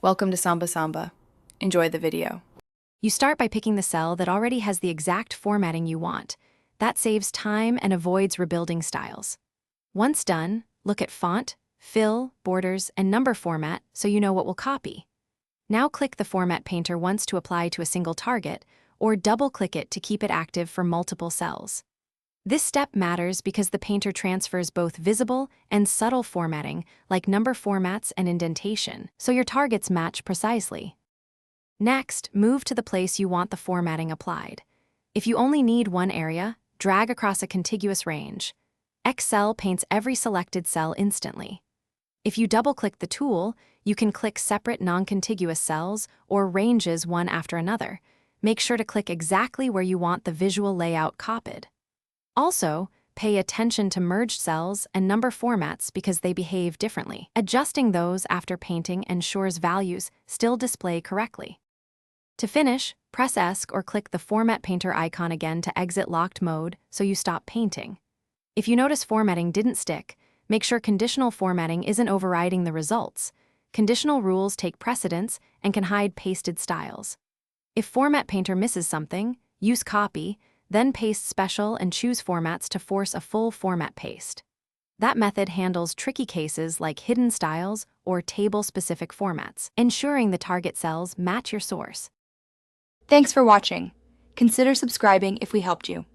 Welcome to Samba Samba. Enjoy the video. You start by picking the cell that already has the exact formatting you want. That saves time and avoids rebuilding styles. Once done, look at font, fill, borders, and number format so you know what will copy. Now click the Format Painter once to apply to a single target, or double-click it to keep it active for multiple cells. This step matters because the painter transfers both visible and subtle formatting, like number formats and indentation, so your targets match precisely. Next, move to the place you want the formatting applied. If you only need one area, drag across a contiguous range. X cell paints every selected cell instantly. If you double-click the tool, you can click separate non-contiguous cells or ranges one after another. Make sure to click exactly where you want the visual layout copied. Also, pay attention to merged cells and number formats because they behave differently. Adjusting those after painting ensures values still display correctly. To finish, press ESC or click the Format Painter icon again to exit locked mode so you stop painting. If you notice formatting didn't stick, make sure conditional formatting isn't overriding the results. Conditional rules take precedence and can hide pasted styles. If Format Painter misses something, use Copy, then paste special and choose formats to force a full format paste. That method handles tricky cases like hidden styles or table-specific formats, ensuring the target cells match your source. Thanks for watching. Consider subscribing if we helped you.